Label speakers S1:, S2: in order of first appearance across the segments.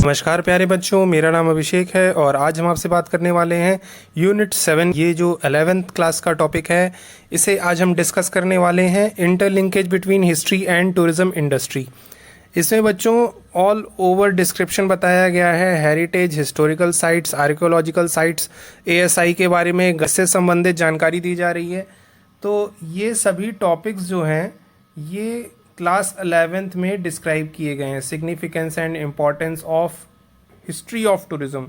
S1: नमस्कार प्यारे बच्चों, मेरा नाम अभिषेक है और आज हम आपसे बात करने वाले हैं यूनिट 7। ये जो 11th क्लास का टॉपिक है, इसे आज हम डिस्कस करने वाले हैं interlinkage between history and tourism industry. इसमें बच्चों ऑल ओवर डिस्क्रिप्शन बताया गया है, heritage, historical sites, archaeological sites, ASI के बारे में से संबंधित जानकारी दी जा रही है। तो ये सभी टॉपिक्स जो हैं ये क्लास 11th में डिस्क्राइब किए गए हैं। Significance and importance of history of tourism,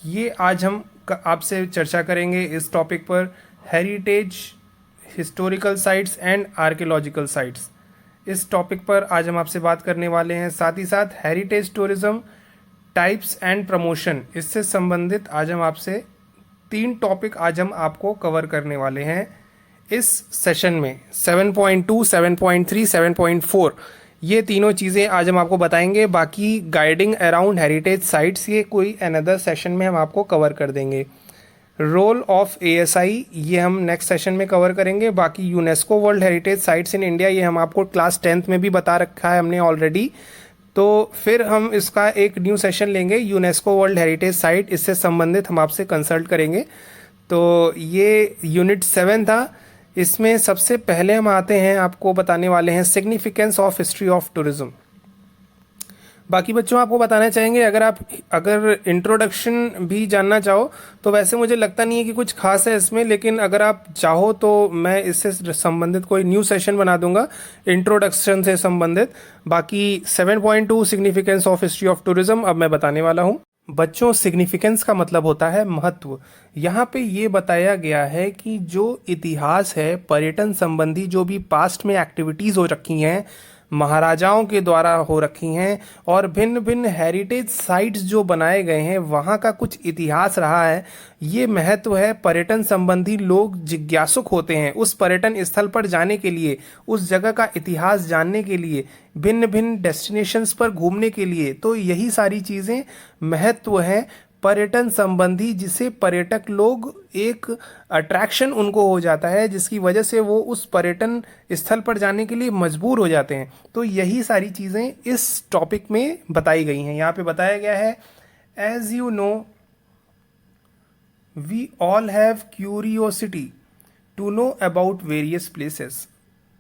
S1: ये आज हम आपसे चर्चा करेंगे इस टॉपिक पर। Heritage, historical sites and archaeological sites, इस टॉपिक पर आज हम आपसे बात करने वाले हैं। साथ ही साथ heritage tourism types and promotion, इससे संबंधित आज हम आपसे 3 टॉपिक आज हम आपको कवर करने वाले हैं इस सेशन में। 7.2, 7.3, 7.4, ये तीनों चीज़ें आज हम आपको बताएंगे। बाकी गाइडिंग अराउंड हेरिटेज साइट्स ये कोई अनदर सेशन में हम आपको कवर कर देंगे। रोल ऑफ एएसआई ये हम नेक्स्ट सेशन में कवर करेंगे। बाकी UNESCO world heritage sites in India, ये हम आपको क्लास 10th में भी बता रखा है हमने ऑलरेडी। तो फिर हम इसका एक न्यू सेशन लेंगे, यूनेस्को वर्ल्ड हेरिटेज साइट, इससे संबंधित हम आपसे कंसल्ट करेंगे। तो ये यूनिट 7 था। इसमें सबसे पहले हम आते हैं, आपको बताने वाले हैं significance of history of tourism. बाकी बच्चों आपको बताना चाहेंगे, अगर इंट्रोडक्शन भी जानना चाहो तो वैसे मुझे लगता नहीं है कि कुछ खास है इसमें, लेकिन अगर आप चाहो तो मैं इससे संबंधित कोई न्यू सेशन बना दूंगा इंट्रोडक्शन से संबंधित। बाकी 7.2 significance of history of tourism अब मैं बताने वाला हूँ। बच्चों, सिग्निफिकेंस का मतलब होता है महत्व। यहाँ पे ये बताया गया है कि जो इतिहास है, पर्यटन संबंधी जो भी पास्ट में एक्टिविटीज़ हो रखी हैं, महाराजाओं के द्वारा हो रखी हैं, और भिन्न भिन्न हेरिटेज साइट्स जो बनाए गए हैं, वहाँ का कुछ इतिहास रहा है, ये महत्व है। पर्यटन संबंधी लोग जिज्ञासुक होते हैं उस पर्यटन स्थल पर जाने के लिए, उस जगह का इतिहास जानने के लिए, भिन्न भिन्न डेस्टिनेशंस पर घूमने के लिए। तो यही सारी चीज़ें महत्व है पर्यटन संबंधी, जिसे पर्यटक लोग एक अट्रैक्शन उनको हो जाता है, जिसकी वजह से वो उस पर्यटन स्थल पर जाने के लिए मजबूर हो जाते हैं। तो यही सारी चीज़ें इस टॉपिक में बताई गई हैं। यहाँ पे बताया गया है, as you know we all have curiosity to know about various places.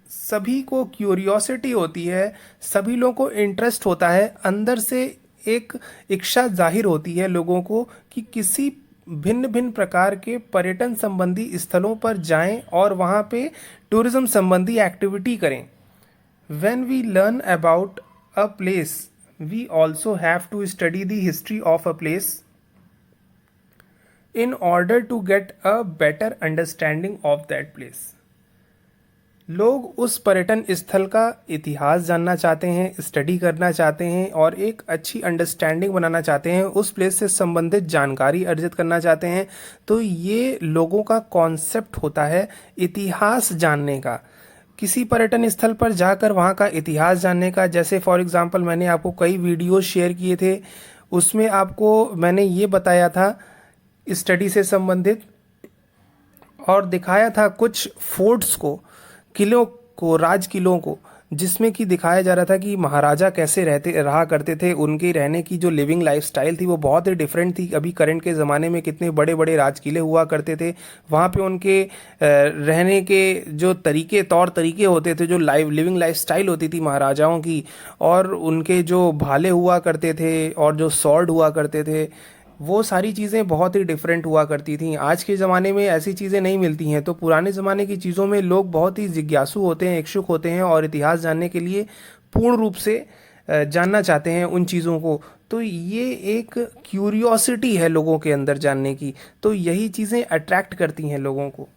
S1: सभी को क्यूरियोसिटी होती है, सभी लोगों को इंटरेस्ट होता है, अंदर से एक इच्छा जाहिर होती है लोगों को कि किसी भिन्न भिन्न प्रकार के पर्यटन संबंधी स्थलों पर जाएं और वहाँ पे टूरिज्म संबंधी एक्टिविटी करें। When we learn about a place we also have to study the history of a place in order to get a better understanding of that place। लोग उस पर्यटन स्थल का इतिहास जानना चाहते हैं, स्टडी करना चाहते हैं और एक अच्छी अंडरस्टैंडिंग बनाना चाहते हैं, उस प्लेस से संबंधित जानकारी अर्जित करना चाहते हैं। तो ये लोगों का कॉन्सेप्ट होता है इतिहास जानने का, किसी पर्यटन स्थल पर जाकर वहाँ का इतिहास जानने का। जैसे फॉर एग्जांपल मैंने आपको कई वीडियोस शेयर किए थे, उसमें आपको मैंने ये बताया था स्टडी से संबंधित, और दिखाया था कुछ फोर्ट्स को, किलों को, राज किलों को, जिसमें कि दिखाया जा रहा था कि महाराजा कैसे रहा करते थे। उनके रहने की जो लिविंग लाइफस्टाइल थी वो बहुत ही डिफरेंट थी। अभी करंट के ज़माने में कितने बड़े बड़े राज किले हुआ करते थे, वहाँ पे उनके रहने के जो तौर तरीके होते थे, जो लिविंग लाइफस्टाइल होती थी महाराजाओं की, और उनके जो भाले हुआ करते थे और जो स्वॉर्ड हुआ करते थे, वो सारी चीज़ें बहुत ही डिफरेंट हुआ करती थी। आज के ज़माने में ऐसी चीज़ें नहीं मिलती हैं। तो पुराने ज़माने की चीज़ों में लोग बहुत ही जिज्ञासु होते हैं, इच्छुक होते हैं और इतिहास जानने के लिए पूर्ण रूप से जानना चाहते हैं उन चीज़ों को। तो ये एक क्यूरियोसिटी है लोगों के अंदर जानने की, तो यही चीज़ें अट्रैक्ट करती हैं लोगों को।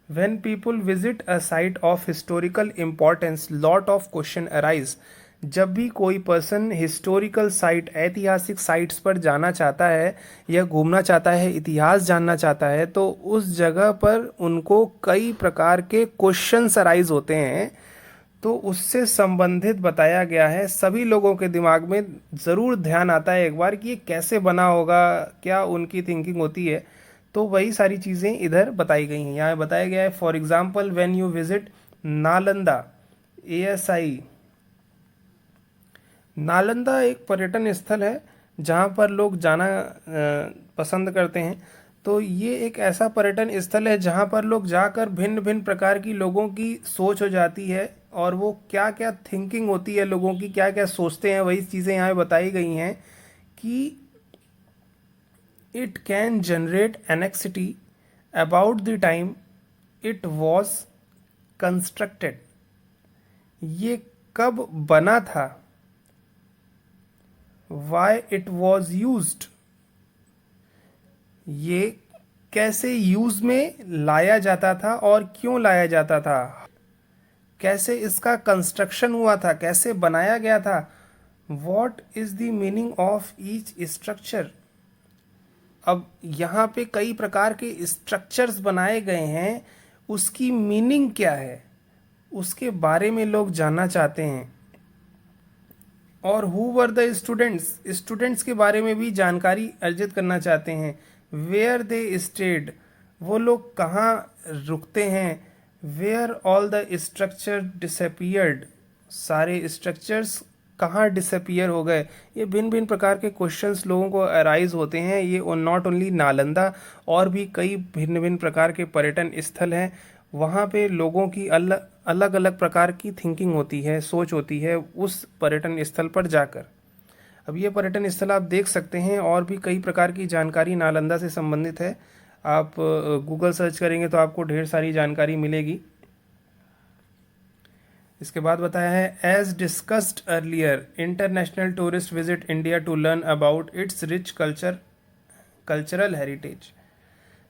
S1: When people visit a site of historical importance, lot of question arise। जब भी कोई पर्सन हिस्टोरिकल साइट, ऐतिहासिक साइट्स पर जाना चाहता है या घूमना चाहता है, इतिहास जानना चाहता है, तो उस जगह पर उनको कई प्रकार के क्वेश्चंस अराइज होते हैं। तो उससे संबंधित बताया गया है, सभी लोगों के दिमाग में ज़रूर ध्यान आता है एक बार कि ये कैसे बना होगा, क्या उनकी थिंकिंग होती है। तो वही सारी चीज़ें इधर बताई गई हैं। यहाँ बताया गया है, for example when you visit Nalanda ASI. Nalanda एक पर्यटन स्थल है जहाँ पर लोग जाना पसंद करते हैं। तो ये एक ऐसा पर्यटन स्थल है जहाँ पर लोग जाकर भिन्न भिन्न प्रकार की लोगों की सोच हो जाती है, और वो क्या क्या थिंकिंग होती है लोगों की, क्या क्या सोचते हैं, वही चीज़ें यहाँ बताई गई हैं कि it can generate anxiety about the time it was constructed. ये कब बना था, वाई इट वॉज यूज्ड, ये कैसे यूज में लाया जाता था और क्यों लाया जाता था, कैसे इसका कंस्ट्रक्शन हुआ था, कैसे बनाया गया था, what is the meaning of each structure. अब यहाँ पे कई प्रकार के स्ट्रक्चर्स बनाए गए हैं, उसकी मीनिंग क्या है उसके बारे में लोग जानना चाहते हैं। और who were the students, students के बारे में भी जानकारी अर्जित करना चाहते हैं। वेयर दे स्टेड, वो लोग कहाँ रुकते हैं। Where all the structure disappeared, सारे स्ट्रक्चर्स कहाँ डिसअपियर हो गए। ये भिन्न भिन्न प्रकार के क्वेश्चंस लोगों को अराइज होते हैं। ये नॉट ओनली नालंदा, और भी कई भिन्न भिन्न प्रकार के पर्यटन स्थल हैं, वहाँ पे लोगों की अलग अलग प्रकार की थिंकिंग होती है, सोच होती है उस पर्यटन स्थल पर जाकर। अब ये पर्यटन स्थल आप देख सकते हैं, और भी कई प्रकार की जानकारी नालंदा से संबंधित है। आप गूगल सर्च करेंगे तो आपको ढेर सारी जानकारी मिलेगी। इसके बाद बताया है, as discussed earlier international tourist visit India to learn about its rich cultural heritage.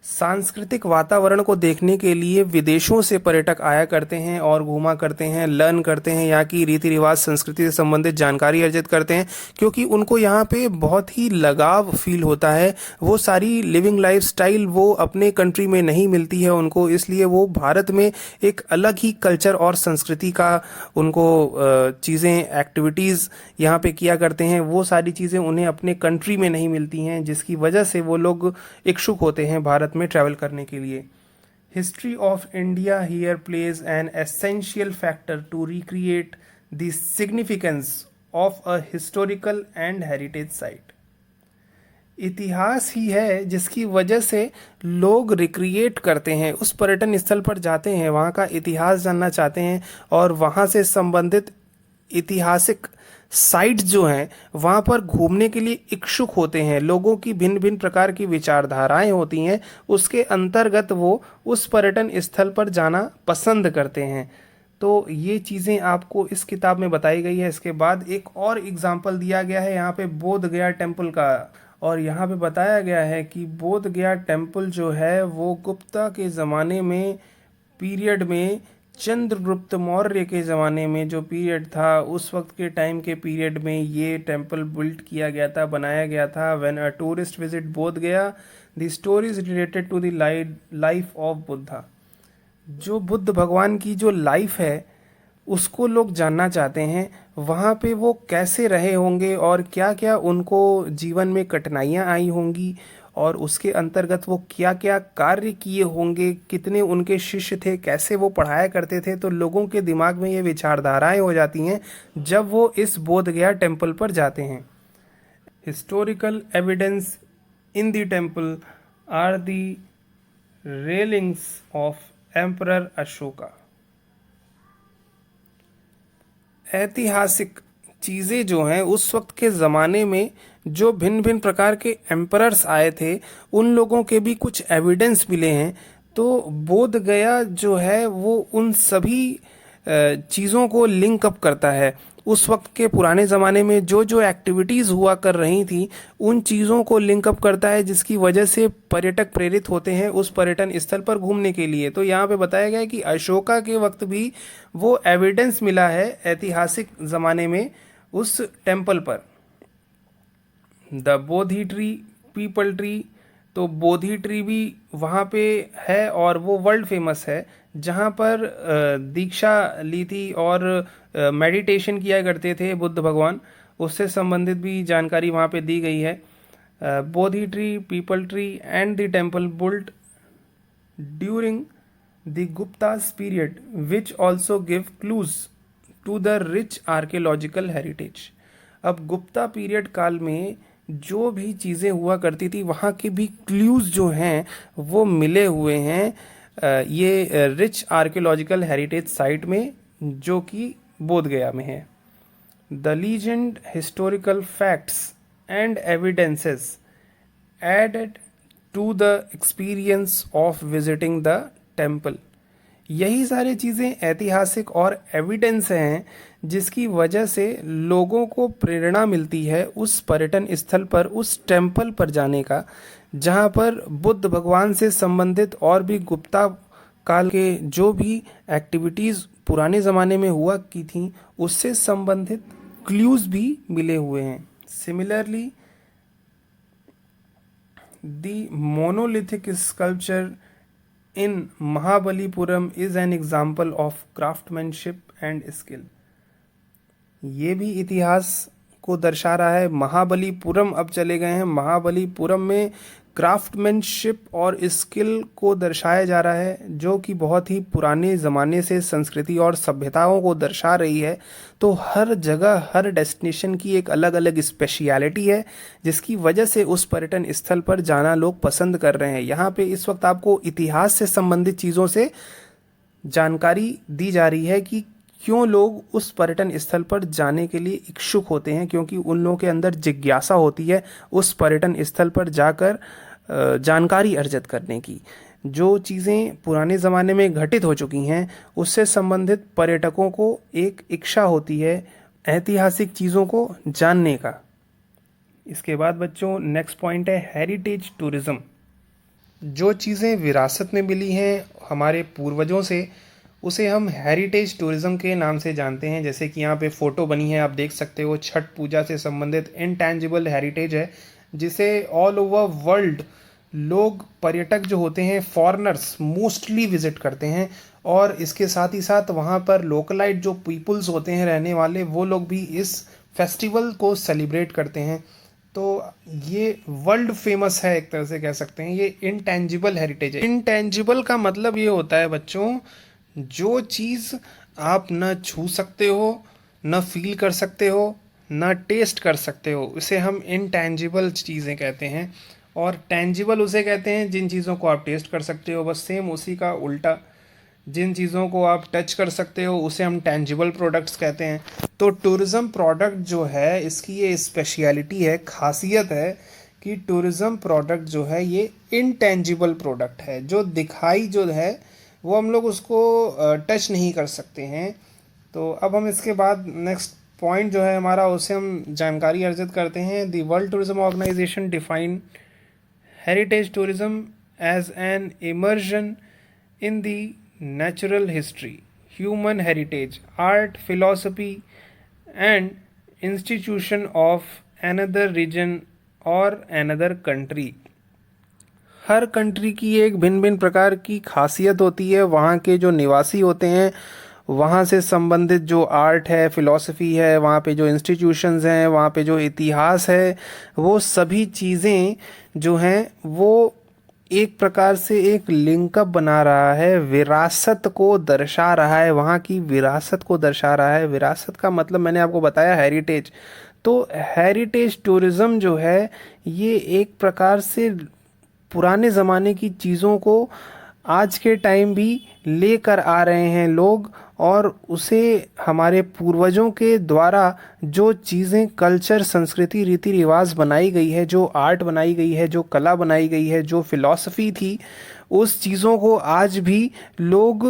S1: सांस्कृतिक वातावरण को देखने के लिए विदेशों से पर्यटक आया करते हैं और घूमा करते हैं, लर्न करते हैं, यहाँ की रीति रिवाज संस्कृति से संबंधित जानकारी अर्जित करते हैं, क्योंकि उनको यहाँ पे बहुत ही लगाव फील होता है। वो सारी लिविंग लाइफस्टाइल वो अपने कंट्री में नहीं मिलती है उनको, इसलिए वो भारत में एक अलग ही कल्चर और संस्कृति का उनको चीज़ें, एक्टिविटीज़ यहाँ पे किया करते हैं। वो सारी चीज़ें उन्हें अपने कंट्री में नहीं मिलती हैं, जिसकी वजह से वो लोग इच्छुक होते हैं भारत में ट्रैवल करने के लिए। History of India here plays an essential factor to recreate the significance of a historical and heritage site. इतिहास ही है जिसकी वजह से लोग रिक्रिएट करते हैं, उस पर्यटन स्थल पर जाते हैं, वहाँ का इतिहास जानना चाहते हैं, और वहाँ से संबंधित ऐतिहासिक साइट्स जो हैं वहाँ पर घूमने के लिए इच्छुक होते हैं। लोगों की भिन्न भिन्न प्रकार की विचारधाराएं होती हैं, उसके अंतर्गत वो उस पर्यटन स्थल पर जाना पसंद करते हैं। तो ये चीज़ें आपको इस किताब में बताई गई है। इसके बाद एक और एग्जाम्पल दिया गया है यहाँ पे बोध गया टेम्पल का, और यहाँ पे बताया गया है कि बोध गया टेम्पल जो है वो गुप्ता के ज़माने में पीरियड में, चंद्रगुप्त मौर्य के ज़माने में जो पीरियड था, उस वक्त के टाइम के पीरियड में ये टेम्पल बिल्ड किया गया था, बनाया गया था। When a tourist visit Bodh Gaya, the stories related to the life of Buddha. जो बुद्ध भगवान की जो लाइफ है उसको लोग जानना चाहते हैं, वहाँ पे वो कैसे रहे होंगे और क्या क्या उनको जीवन में कठिनाइयाँ आई होंगी, और उसके अंतर्गत वो क्या क्या कार्य किए होंगे, कितने उनके शिष्य थे, कैसे वो पढ़ाया करते थे। तो लोगों के दिमाग में ये विचारधाराएं हो जाती हैं जब वो इस बोध गया टेम्पल पर जाते हैं। Historical evidence in the temple are the railings of emperor Ashoka. ऐतिहासिक चीज़ें जो हैं उस वक्त के ज़माने में जो भिन्न भिन्न प्रकार के एम्परर्स आए थे, उन लोगों के भी कुछ एविडेंस मिले हैं। तो बोध गया जो है वो उन सभी चीज़ों को लिंक अप करता है। उस वक्त के पुराने ज़माने में जो जो एक्टिविटीज़ हुआ कर रही थी, उन चीज़ों को लिंक अप करता है, जिसकी वजह से पर्यटक प्रेरित होते हैं उस पर्यटन स्थल पर घूमने के लिए। तो यहाँ पे बताया गया है कि अशोका के वक्त भी वो एविडेंस मिला है ऐतिहासिक ज़माने में उस टेम्पल पर। The Bodhi tree, peepal tree, तो बोधि ट्री भी वहाँ पे है और वो वर्ल्ड फेमस है, जहाँ पर दीक्षा ली थी और मेडिटेशन किया करते थे बुद्ध भगवान। उससे संबंधित भी जानकारी वहाँ पे दी गई है। Bodhi tree, peepal tree and the temple built during the Guptas period which also give clues to the rich archaeological heritage. अब गुप्ता पीरियड काल में जो भी चीज़ें हुआ करती थी वहाँ के भी क्लूज जो हैं वो मिले हुए हैं ये रिच आर्कियोलॉजिकल हेरिटेज साइट में, जो कि बोध गया में है। The legend, historical facts and evidences added to the experience of visiting the temple. यही सारी चीज़ें ऐतिहासिक और एविडेंस हैं जिसकी वजह से लोगों को प्रेरणा मिलती है उस पर्यटन स्थल पर, उस टेम्पल पर जाने का, जहाँ पर बुद्ध भगवान से संबंधित और भी गुप्ता काल के जो भी एक्टिविटीज़ पुराने ज़माने में हुआ की थी उससे संबंधित क्लूज भी मिले हुए हैं। Similarly the monolithic sculpture in Mahabalipuram is an example of craftsmanship and skill। ये भी इतिहास को दर्शा रहा है। महाबलीपुरम अब चले गए हैं, महाबलीपुरम में क्राफ्टमैनशिप और स्किल को दर्शाया जा रहा है, जो कि बहुत ही पुराने ज़माने से संस्कृति और सभ्यताओं को दर्शा रही है। तो हर जगह, हर डेस्टिनेशन की एक अलग अलग स्पेशलिटी है, जिसकी वजह से उस पर्यटन स्थल पर जाना लोग पसंद कर रहे हैं। यहाँ पे इस वक्त आपको इतिहास से संबंधित चीज़ों से जानकारी दी जा रही है कि क्यों लोग उस पर्यटन स्थल पर जाने के लिए इच्छुक होते हैं, क्योंकि उन लोगों के अंदर जिज्ञासा होती है उस पर्यटन स्थल पर जाकर जानकारी अर्जित करने की। जो चीज़ें पुराने ज़माने में घटित हो चुकी हैं उससे संबंधित पर्यटकों को एक इच्छा होती है ऐतिहासिक चीज़ों को जानने का। इसके बाद बच्चों नेक्स्ट पॉइंट है हेरिटेज टूरिज़्म। जो चीज़ें विरासत में मिली हैं हमारे पूर्वजों से उसे हम हेरिटेज टूरिज़्म के नाम से जानते हैं। जैसे कि यहाँ पे फ़ोटो बनी है, आप देख सकते हो, छठ पूजा से संबंधित इंटैंजिबल हेरिटेज है, जिसे ऑल ओवर वर्ल्ड लोग, पर्यटक जो होते हैं, फॉरेनर्स मोस्टली विज़िट करते हैं। और इसके साथ ही साथ वहाँ पर लोकलाइट जो पीपल्स होते हैं रहने वाले, वो लोग भी इस फेस्टिवल को सेलिब्रेट करते हैं। तो ये वर्ल्ड फेमस है, एक तरह से कह सकते हैं। ये इंटैंजिबल हेरिटेज है। इंटैंजिबल का मतलब ये होता है बच्चों, जो चीज़ आप न छू सकते हो, न फील कर सकते हो, न टेस्ट कर सकते हो, उसे हम इनटैंजिबल चीज़ें कहते हैं। और टैंजिबल उसे कहते हैं जिन चीज़ों को आप टेस्ट कर सकते हो। बस सेम उसी का उल्टा, जिन चीज़ों को आप टच कर सकते हो उसे हम टैंजिबल प्रोडक्ट्स कहते हैं। तो टूरिज़्म प्रोडक्ट जो है, इसकी ये स्पेशलिटी है, खासियत है कि टूरिज़्म प्रोडक्ट जो है ये इनटैंजिबल प्रोडक्ट है। जो दिखाई जो है वो हम लोग उसको टच नहीं कर सकते हैं। तो अब हम इसके बाद नेक्स्ट पॉइंट जो है हमारा, उसे हम जानकारी अर्जित करते हैं। The world tourism organization define heritage tourism as an immersion in the natural history, human heritage, art, philosophy and institution of another region और एनदर कंट्री। हर कंट्री की एक भिन्न भिन्न प्रकार की खासियत होती है। वहाँ के जो निवासी होते हैं, वहाँ से संबंधित जो आर्ट है, फिलॉसफी है, वहाँ पे जो इंस्टीट्यूशंस हैं, वहाँ पे जो इतिहास है, वो सभी चीज़ें जो हैं वो एक प्रकार से एक लिंकअप बना रहा है, विरासत को दर्शा रहा है, वहाँ की विरासत को दर्शा रहा है। विरासत का मतलब मैंने आपको बताया हेरिटेज। तो हेरिटेज टूरिज़्म जो है ये एक प्रकार से पुराने ज़माने की चीज़ों को आज के टाइम भी लेकर आ रहे हैं लोग, और उसे हमारे पूर्वजों के द्वारा जो चीज़ें, कल्चर, संस्कृति, रीति रिवाज बनाई गई है, जो आर्ट बनाई गई है, जो कला बनाई गई है, जो फिलॉसफी थी, उस चीज़ों को आज भी लोग,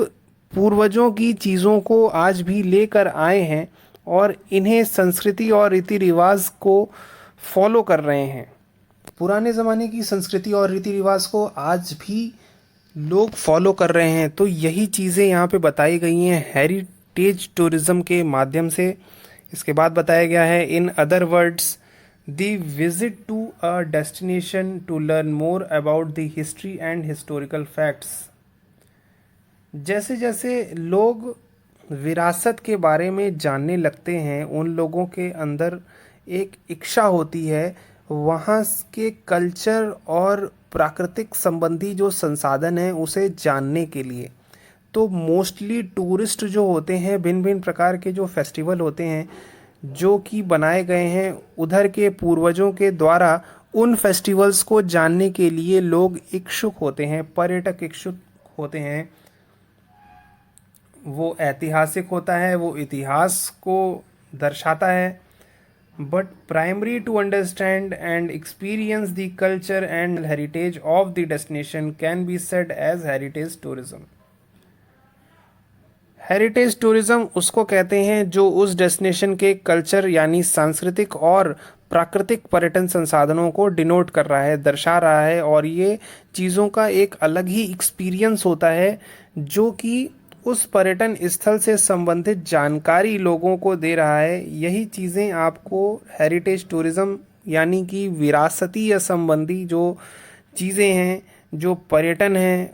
S1: पूर्वजों की चीज़ों को आज भी लेकर आए हैं और इन्हें संस्कृति और रीति रिवाज को फॉलो कर रहे हैं। पुराने ज़माने की संस्कृति और रीति रिवाज को आज भी लोग फॉलो कर रहे हैं। तो यही चीज़ें यहाँ पे बताई गई हैं हेरिटेज टूरिज़्म के माध्यम से। इसके बाद बताया गया है in other words the visit to a destination to learn more about the history and historical facts. जैसे जैसे लोग विरासत के बारे में जानने लगते हैं, उन लोगों के अंदर एक इच्छा होती है वहाँ के कल्चर और प्राकृतिक संबंधी जो संसाधन हैं उसे जानने के लिए। तो मोस्टली टूरिस्ट जो होते हैं, भिन्न भिन्न प्रकार के जो फेस्टिवल होते हैं, जो कि बनाए गए हैं उधर के पूर्वजों के द्वारा, उन फेस्टिवल्स को जानने के लिए लोग इच्छुक होते हैं, पर्यटक इच्छुक होते हैं। वो ऐतिहासिक होता है, वो इतिहास को दर्शाता है। But primary to understand and experience the culture and heritage of the destination can be said as heritage tourism. Heritage tourism उसको कहते हैं जो उस डेस्टिनेशन के कल्चर यानी सांस्कृतिक और प्राकृतिक पर्यटन संसाधनों को डिनोट कर रहा है, दर्शा रहा है, और ये चीज़ों का एक अलग ही एक्सपीरियंस होता है जो कि उस पर्यटन स्थल से संबंधित जानकारी लोगों को दे रहा है। यही चीज़ें आपको हेरिटेज टूरिज्म यानी कि विरासती या संबंधी जो चीज़ें हैं, जो पर्यटन है,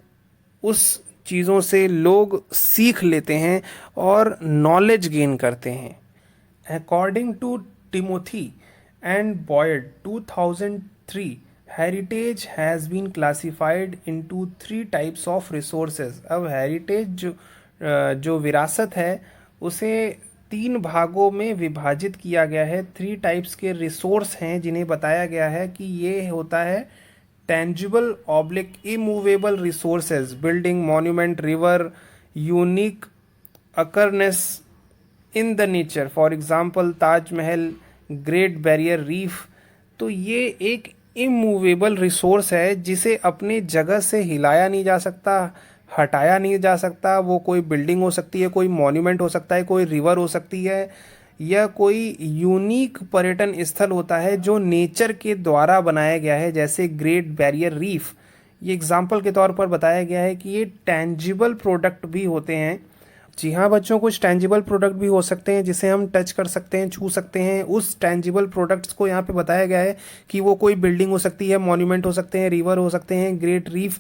S1: उस चीज़ों से लोग सीख लेते हैं और नॉलेज गेन करते हैं। According to Timothy and Boyd 2003, heritage has been classified into 3 types of resources. अब हेरिटेज जो विरासत है उसे 3 भागों में विभाजित किया गया है। 3 टाइप्स के रिसोर्स हैं जिन्हें बताया गया है कि ये होता है tangible oblique immovable resources, building, monument, river, unique occurrence in the nature, for example Taj Mahal, great barrier reef. तो ये एक इमूवेबल रिसोर्स है जिसे अपने जगह से हिलाया नहीं जा सकता, हटाया नहीं जा सकता। वो कोई बिल्डिंग हो सकती है, कोई मॉन्यूमेंट हो सकता है, कोई रिवर हो सकती है, या कोई यूनिक पर्यटन स्थल होता है जो नेचर के द्वारा बनाया गया है, जैसे ग्रेट बैरियर रीफ। ये एग्जाम्पल के तौर पर बताया गया है कि ये टेंजिबल प्रोडक्ट भी होते हैं। जी हाँ बच्चों, कुछ टेंजिबल प्रोडक्ट भी हो सकते हैं जिसे हम टच कर सकते हैं, छू सकते हैं। उस टेंजिबल प्रोडक्ट्स को यहाँ पे बताया गया है कि वो कोई बिल्डिंग हो सकती है, मॉन्यूमेंट हो सकते हैं, रिवर हो सकते हैं, ग्रेट रीफ,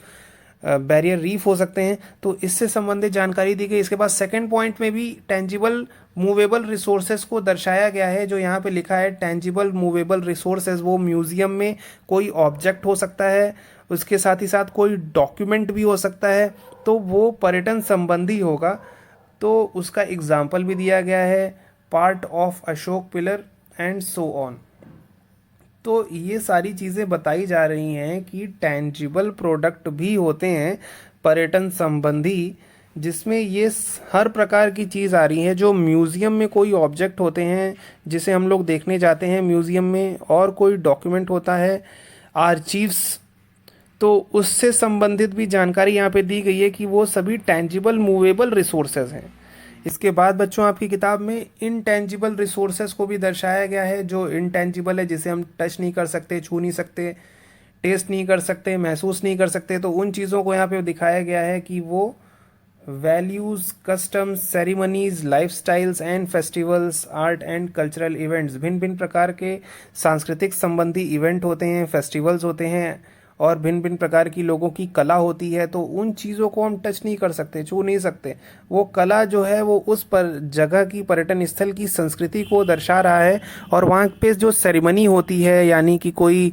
S1: बैरियर रीफ हो सकते हैं। तो इससे संबंधित जानकारी दी गई। इसके बाद सेकंड पॉइंट में भी टेंजिबल मूवेबल रिसोर्सेज को दर्शाया गया है। जो यहाँ पे लिखा है टेंजिबल मूवेबल रिसोर्सेज, वो म्यूजियम में कोई ऑब्जेक्ट हो सकता है, उसके साथ ही साथ कोई डॉक्यूमेंट भी हो सकता है, तो वो पर्यटन संबंधी होगा। तो उसका एग्जाम्पल भी दिया गया है, part of Ashok pillar and so on. तो ये सारी चीज़ें बताई जा रही हैं कि टेंजिबल प्रोडक्ट भी होते हैं पर्यटन संबंधी, जिसमें ये हर प्रकार की चीज़ आ रही है। जो म्यूज़ियम में कोई ऑब्जेक्ट होते हैं जिसे हम लोग देखने जाते हैं म्यूज़ियम में, और कोई डॉक्यूमेंट होता है, आर्चीव्स, तो उससे संबंधित भी जानकारी यहाँ पे दी गई है कि वो सभी टेंजिबल मूवेबल रिसोर्सेज हैं। इसके बाद बच्चों आपकी किताब में इनटेंजिबल रिसोर्सेज को भी दर्शाया गया है। जो इनटेंजिबल है, जिसे हम टच नहीं कर सकते, छू नहीं सकते, टेस्ट नहीं कर सकते, महसूस नहीं कर सकते, तो उन चीज़ों को यहाँ पे दिखाया गया है कि वो values, customs, ceremonies, lifestyles and festivals, art and cultural events. भिन्न भिन्न प्रकार के सांस्कृतिक संबंधी इवेंट होते हैं, फेस्टिवल्स होते हैं, और भिन्न भिन्न प्रकार की लोगों की कला होती है। तो उन चीज़ों को हम टच नहीं कर सकते, छू नहीं सकते। वो कला जो है वो उस पर जगह की, पर्यटन स्थल की संस्कृति को दर्शा रहा है। और वहाँ पे जो सेरेमनी होती है, यानी कि कोई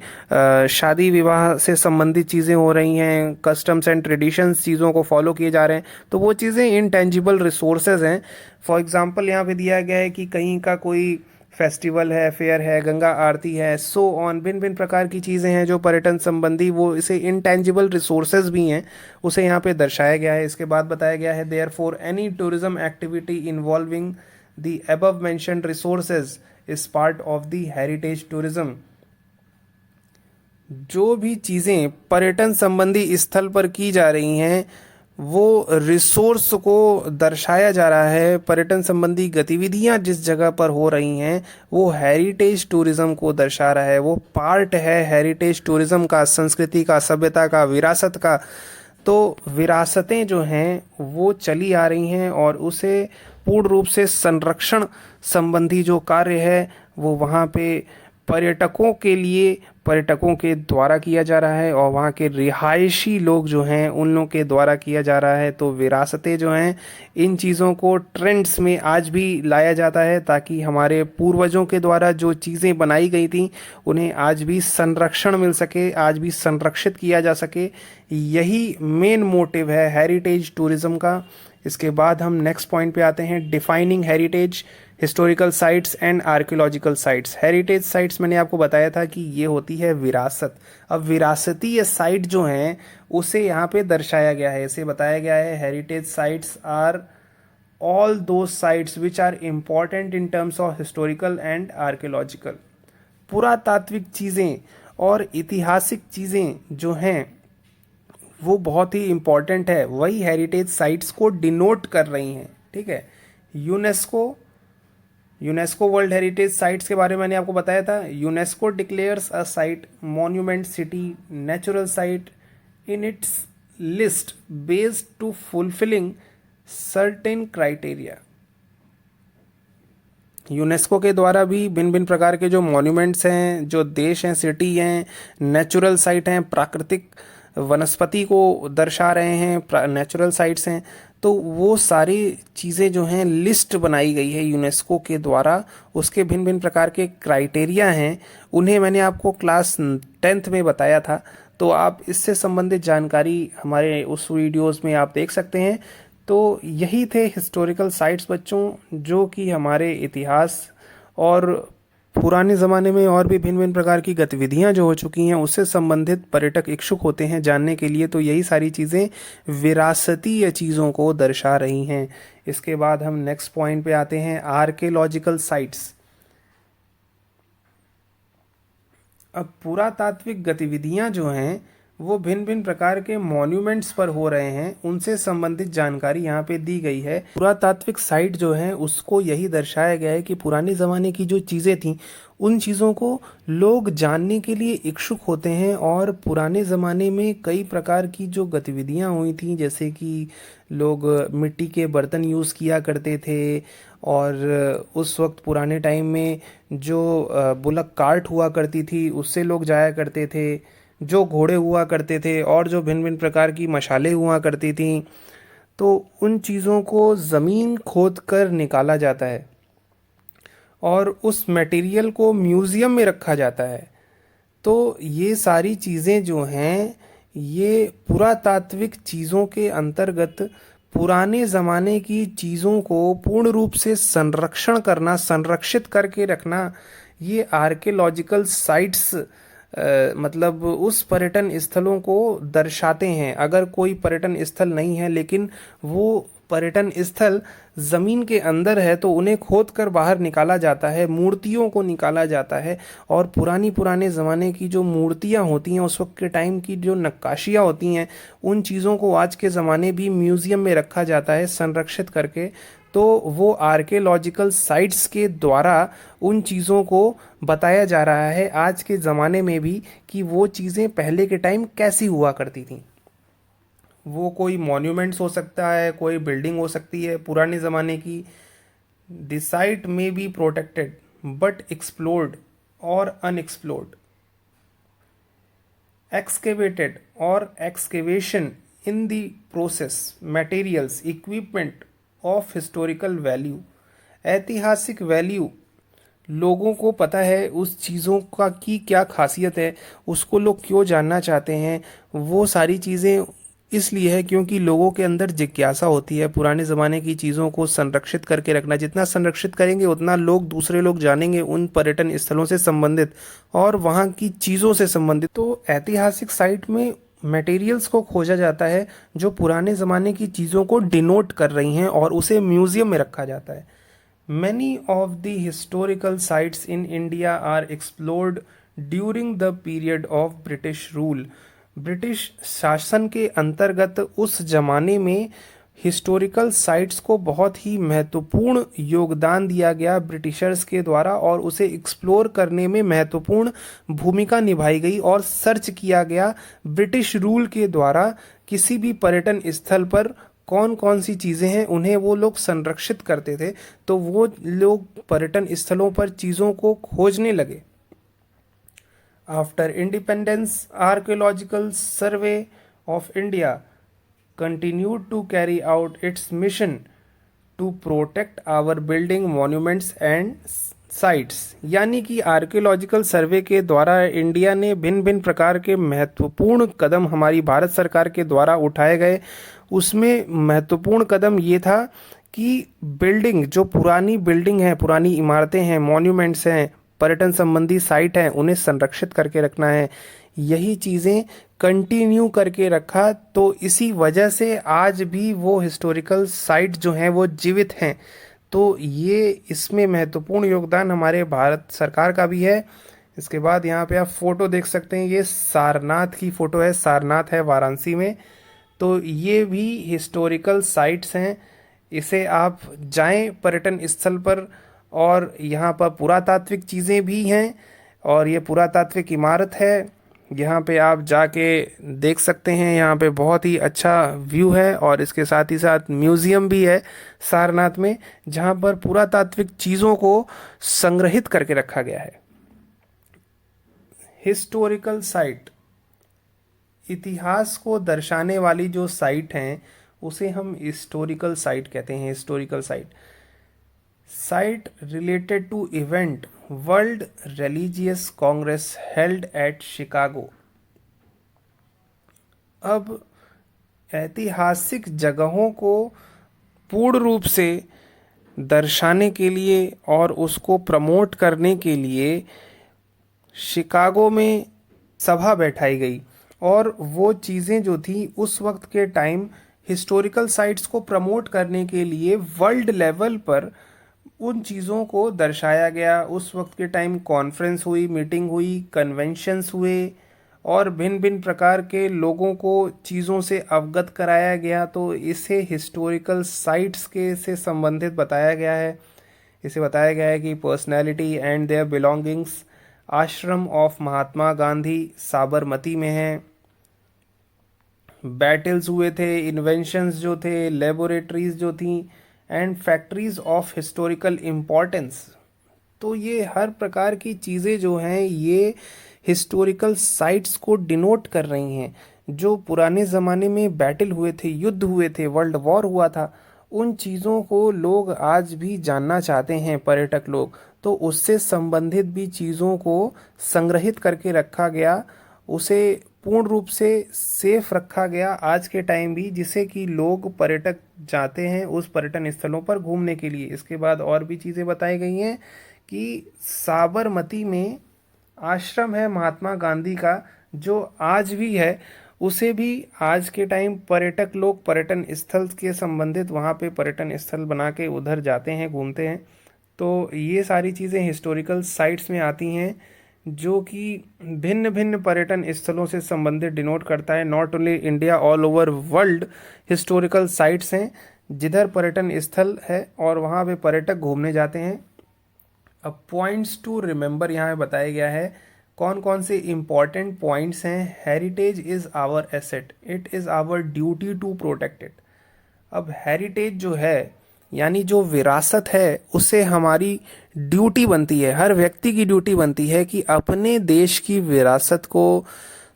S1: शादी विवाह से संबंधित चीज़ें हो रही हैं, कस्टम्स एंड ट्रेडिशंस चीज़ों को फॉलो किए जा रहे हैं, तो वो चीज़ें इनटेंजिबल रिसोर्सेज हैं। फॉर एग्जाम्पल यहाँ पे दिया गया है कि कहीं का कोई फेस्टिवल है, फेयर है, गंगा आरती है, सो ऑन, भिन्न भिन्न प्रकार की चीज़ें हैं जो पर्यटन संबंधी, वो इसे इनटेंजिबल रिसोर्सेज भी हैं, उसे यहाँ पे दर्शाया गया है। इसके बाद बताया गया है therefore any tourism activity involving the above mentioned resources is part of the heritage tourism. जो भी चीज़ें पर्यटन संबंधी स्थल पर की जा रही हैं, वो रिसोर्स को दर्शाया जा रहा है। पर्यटन संबंधी गतिविधियां जिस जगह पर हो रही हैं वो हेरिटेज टूरिज्म को दर्शा रहा है, वो पार्ट है हेरिटेज टूरिज्म का, संस्कृति का, सभ्यता का, विरासत का। तो विरासतें जो हैं वो चली आ रही हैं और उसे पूर्ण रूप से संरक्षण संबंधी जो कार्य है वो वहाँ पे पर्यटकों के लिए, पर्यटकों के द्वारा किया जा रहा है, और वहाँ के रिहायशी लोग जो हैं उन लोगों के द्वारा किया जा रहा है। तो विरासतें जो हैं, इन चीज़ों को ट्रेंड्स में आज भी लाया जाता है ताकि हमारे पूर्वजों के द्वारा जो चीज़ें बनाई गई थी उन्हें आज भी संरक्षण मिल सके, आज भी संरक्षित किया जा सके। यही मेन मोटिव है हेरिटेज टूरिज्म का। इसके बाद हम नेक्स्ट पॉइंट पे आते हैं, defining heritage, historical sites and archaeological sites. Heritage sites मैंने आपको बताया था कि ये होती है विरासत। अब विरासतीय साइट जो हैं उसे यहाँ पे दर्शाया गया है, इसे बताया गया है heritage sites are all those sites which are important in terms of historical and archaeological। पुरातात्विक चीज़ें और ऐतिहासिक चीज़ें जो हैं वो बहुत ही इम्पॉर्टेंट है, वही हेरिटेज साइट्स को डिनोट कर रही हैं। ठीक है, UNESCO UNESCO world heritage sites के बारे में मैंने आपको बताया था। UNESCO declares a site monument city natural site in its list based to fulfilling certain criteria. UNESCO के द्वारा भी भिन्न भिन्न प्रकार के जो मॉन्यूमेंट्स हैं, जो देश हैं, सिटी हैं, नेचुरल साइट हैं, प्राकृतिक वनस्पति को दर्शा रहे हैं, नेचुरल साइट्स हैं, तो वो सारी चीज़ें जो हैं लिस्ट बनाई गई है यूनेस्को के द्वारा। उसके भिन्न भिन्न प्रकार के क्राइटेरिया हैं, उन्हें मैंने आपको क्लास 10th में बताया था, तो आप इससे संबंधित जानकारी हमारे उस वीडियोस में आप देख सकते हैं। तो यही थे हिस्टोरिकल साइट्स बच्चों, जो कि हमारे इतिहास और पुराने ज़माने में और भी भिन्न भिन्न प्रकार की गतिविधियां जो हो चुकी हैं उससे संबंधित पर्यटक इच्छुक होते हैं जानने के लिए। तो यही सारी चीज़ें विरासतीय चीज़ों को दर्शा रही हैं। इसके बाद हम नेक्स्ट पॉइंट पे आते हैं, आर्कियोलॉजिकल साइट्स। अब पुरातात्विक गतिविधियां जो हैं वो भिन्न भिन्न प्रकार के मॉन्यूमेंट्स पर हो रहे हैं, उनसे संबंधित जानकारी यहाँ पे दी गई है। पुरातात्विक साइट जो है उसको यही दर्शाया गया है कि पुराने ज़माने की जो चीज़ें थीं उन चीज़ों को लोग जानने के लिए इच्छुक होते हैं। और पुराने ज़माने में कई प्रकार की जो गतिविधियाँ हुई थीं, जैसे कि लोग मिट्टी के बर्तन यूज़ किया करते थे, और उस वक्त पुराने टाइम में जो बुलक कार्ट हुआ करती थी उससे लोग जाया करते थे, जो घोड़े हुआ करते थे, और जो भिन्न भिन्न प्रकार की मशालें हुआ करती थीं, तो उन चीज़ों को ज़मीन खोद कर निकाला जाता है और उस मटेरियल को म्यूज़ियम में रखा जाता है। तो ये सारी चीज़ें जो हैं ये पुरातात्विक चीज़ों के अंतर्गत पुराने ज़माने की चीज़ों को पूर्ण रूप से संरक्षण करना, संरक्षित करके रखना, ये आर्कियोलॉजिकल साइट्स मतलब उस पर्यटन स्थलों को दर्शाते हैं। अगर कोई पर्यटन स्थल नहीं है लेकिन वो पर्यटन स्थल ज़मीन के अंदर है तो उन्हें खोद कर बाहर निकाला जाता है, मूर्तियों को निकाला जाता है, और पुराने ज़माने की जो मूर्तियां होती हैं, उस वक्त के टाइम की जो नक्काशियां होती हैं, उन चीज़ों को आज के ज़माने भी म्यूज़ियम में रखा जाता है संरक्षित करके। तो वो आर्कियोलॉजिकल साइट्स के द्वारा उन चीज़ों को बताया जा रहा है आज के ज़माने में भी कि वो चीज़ें पहले के टाइम कैसी हुआ करती थी। वो कोई मॉन्यूमेंट्स हो सकता है, कोई बिल्डिंग हो सकती है पुराने ज़माने की। The site may be protected but explored और अनएक्सप्लोर्ड, एक्सकेवेटेड और excavation in the process, materials, equipment of historical value. ऐतिहासिक वैल्यू, लोगों को पता है उस चीज़ों का की क्या खासियत है, उसको लोग क्यों जानना चाहते हैं। वो सारी चीज़ें इसलिए है क्योंकि लोगों के अंदर जिज्ञासा होती है पुराने ज़माने की चीज़ों को संरक्षित करके रखना। जितना संरक्षित करेंगे उतना दूसरे लोग जानेंगे उन पर्यटन स्थलों से संबंधित और वहाँ की चीज़ों से संबंधित। तो ऐतिहासिक साइट में मटेरियल्स को खोजा जाता है जो पुराने ज़माने की चीज़ों को डिनोट कर रही हैं और उसे म्यूज़ियम में रखा जाता है। Many of the historical sites in India are explored during the period of British rule. British शासन के अंतर्गत उस जमाने में हिस्टोरिकल साइट्स को बहुत ही महत्वपूर्ण योगदान दिया गया ब्रिटिशर्स के द्वारा, और उसे एक्सप्लोर करने में महत्वपूर्ण भूमिका निभाई गई और सर्च किया गया ब्रिटिश रूल के द्वारा। किसी भी पर्यटन स्थल पर कौन कौन सी चीज़ें हैं उन्हें वो लोग संरक्षित करते थे, तो वो लोग पर्यटन स्थलों पर चीज़ों को खोजने लगे। After independence, Archaeological Survey of India continued to carry out its mission to protect our building, monuments and sites यानी कि आर्कियोलॉजिकल सर्वे के द्वारा इंडिया ने भिन्न भिन्न प्रकार के महत्वपूर्ण कदम हमारी भारत सरकार के द्वारा उठाए गए। उसमें महत्वपूर्ण कदम ये था कि बिल्डिंग, जो पुरानी बिल्डिंग है, पुरानी इमारतें हैं, मॉन्यूमेंट्स हैं, पर्यटन संबंधी साइट हैं, उन्हें संरक्षित करके रखना है। यही चीज़ें कंटिन्यू करके रखा, तो इसी वजह से आज भी वो हिस्टोरिकल साइट जो हैं वो जीवित हैं। तो ये इसमें महत्वपूर्ण योगदान हमारे भारत सरकार का भी है। इसके बाद यहाँ पे आप फोटो देख सकते हैं, ये सारनाथ की फोटो है। सारनाथ है वाराणसी में। तो ये भी हिस्टोरिकल साइट्स हैं। इसे आप जाएं पर्यटन स्थल पर, और यहाँ पर पुरातात्विक चीज़ें भी हैं, और ये पुरातात्विक इमारत है। यहाँ पे आप जाके देख सकते हैं। यहाँ पे बहुत ही अच्छा व्यू है, और इसके साथ ही साथ म्यूज़ियम भी है सारनाथ में, जहाँ पर पुरातात्विक चीज़ों को संग्रहित करके रखा गया है। हिस्टोरिकल साइट, इतिहास को दर्शाने वाली जो साइट हैं उसे हम हिस्टोरिकल साइट कहते हैं। Historical site, site related to event world religious congress held at Chicago. अब ऐतिहासिक जगहों को पूर्ण रूप से दर्शाने के लिए और उसको प्रमोट करने के लिए शिकागो में सभा बैठाई गई, और वो चीज़ें जो थी उस वक्त के टाइम हिस्टोरिकल साइट्स को प्रमोट करने के लिए वर्ल्ड लेवल पर उन चीज़ों को दर्शाया गया। उस वक्त के टाइम कॉन्फ्रेंस हुई, मीटिंग हुई, कन्वेंशंस हुए, और भिन्न भिन्न प्रकार के लोगों को चीज़ों से अवगत कराया गया। तो इसे हिस्टोरिकल साइट्स के से संबंधित बताया गया है। इसे बताया गया है कि पर्सनैलिटी एंड देयर बिलोंगिंग्स, आश्रम ऑफ महात्मा गांधी साबरमती में है। बैटल्स हुए थे, इन्वेंशंस जो थे, लेबोरेटरीज जो थी, and factories of historical importance. तो ये हर प्रकार की चीज़ें जो हैं ये हिस्टोरिकल साइट्स को डिनोट कर रही हैं। जो पुराने ज़माने में बैटल हुए थे, युद्ध हुए थे, वर्ल्ड वॉर हुआ था, उन चीज़ों को लोग आज भी जानना चाहते हैं, पर्यटक लोग। तो उससे संबंधित भी चीज़ों को संग्रहित करके रखा गया, उसे पूर्ण रूप से सेफ रखा गया आज के टाइम भी, जिसे कि लोग पर्यटक जाते हैं उस पर्यटन स्थलों पर घूमने के लिए। इसके बाद और भी चीज़ें बताई गई हैं कि साबरमती में आश्रम है महात्मा गांधी का, जो आज भी है। उसे भी आज के टाइम पर्यटक लोग पर्यटन स्थल के संबंधित वहाँ पे पर्यटन स्थल बना के उधर जाते हैं, घूमते हैं। तो ये सारी चीज़ें हिस्टोरिकल साइट्स में आती हैं, जो कि भिन्न भिन्न पर्यटन स्थलों से संबंधित डिनोट करता है। Not only India, all over world historical sites हैं जिधर पर्यटन स्थल है और वहाँ पे पर्यटक घूमने जाते हैं। अब पॉइंट्स टू रिमेंबर यहाँ पे बताया गया है, कौन कौन से इम्पॉर्टेंट पॉइंट्स हैं। Heritage is our asset, it is our duty to protect it. अब हेरिटेज जो है, यानी जो विरासत है, उसे हमारी ड्यूटी बनती है, हर व्यक्ति की ड्यूटी बनती है कि अपने देश की विरासत को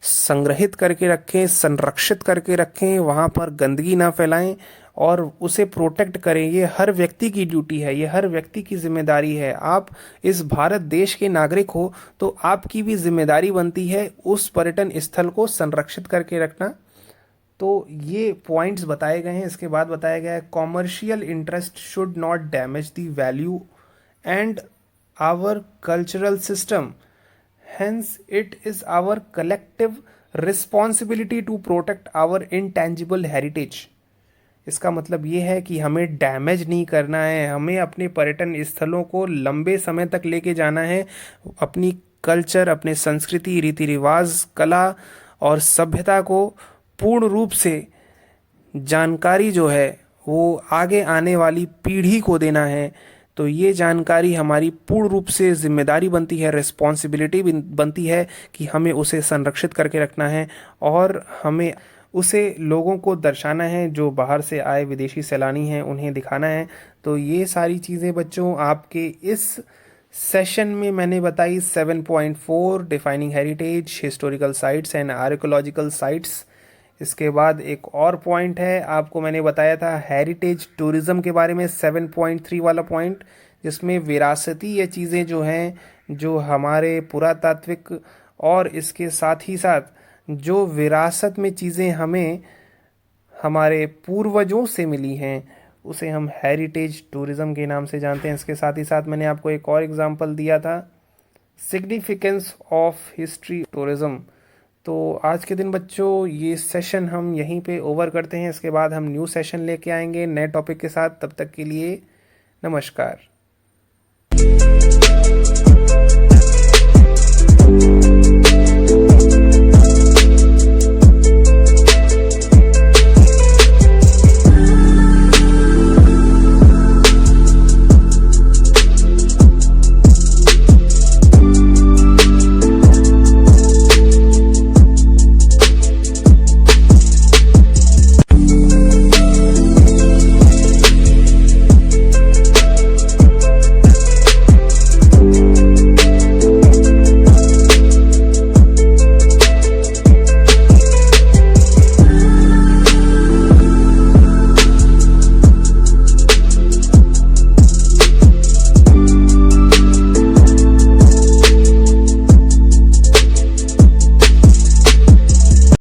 S1: संग्रहित करके रखें, संरक्षित करके रखें, वहाँ पर गंदगी ना फैलाएं और उसे प्रोटेक्ट करें। ये हर व्यक्ति की ड्यूटी है, ये हर व्यक्ति की जिम्मेदारी है। आप इस भारत देश के नागरिक हो तो आपकी भी जिम्मेदारी बनती है उस पर्यटन स्थल को संरक्षित करके रखना। तो ये पॉइंट्स बताए गए हैं। इसके बाद बताया गया है, commercial interest should not damage the value and our cultural system, hence it is our collective responsibility to protect our intangible heritage. इसका मतलब ये है कि हमें डैमेज नहीं करना है, हमें अपने पर्यटन स्थलों को लंबे समय तक लेके जाना है। अपनी कल्चर, अपने संस्कृति, रीति रिवाज, कला और सभ्यता को पूर्ण रूप से जानकारी जो है वो आगे आने वाली पीढ़ी को देना है। तो ये जानकारी हमारी पूर्ण रूप से जिम्मेदारी बनती है, रिस्पॉन्सिबिलिटी बनती है कि हमें उसे संरक्षित करके रखना है और हमें उसे लोगों को दर्शाना है, जो बाहर से आए विदेशी सैलानी हैं उन्हें दिखाना है। तो ये सारी चीज़ें बच्चों आपके इस सेशन में मैंने बताई। 7.4 defining heritage, historical sites and archaeological sites. इसके बाद एक और पॉइंट है, आपको मैंने बताया था हेरिटेज टूरिज्म के बारे में, 7.3 वाला पॉइंट, जिसमें विरासती ये चीज़ें जो हैं, जो हमारे पुरातात्विक और इसके साथ ही साथ जो विरासत में चीज़ें हमें हमारे पूर्वजों से मिली हैं, उसे हम हेरिटेज टूरिज्म के नाम से जानते हैं। इसके साथ ही साथ मैंने आपको एक और एग्जांपल दिया था, सिग्निफिकेंस ऑफ हिस्ट्री टूरिज्म। तो आज के दिन बच्चों ये सेशन हम यहीं पे ओवर करते हैं। इसके बाद हम न्यू सेशन लेके आएंगे नए टॉपिक के साथ। तब तक के लिए नमस्कार।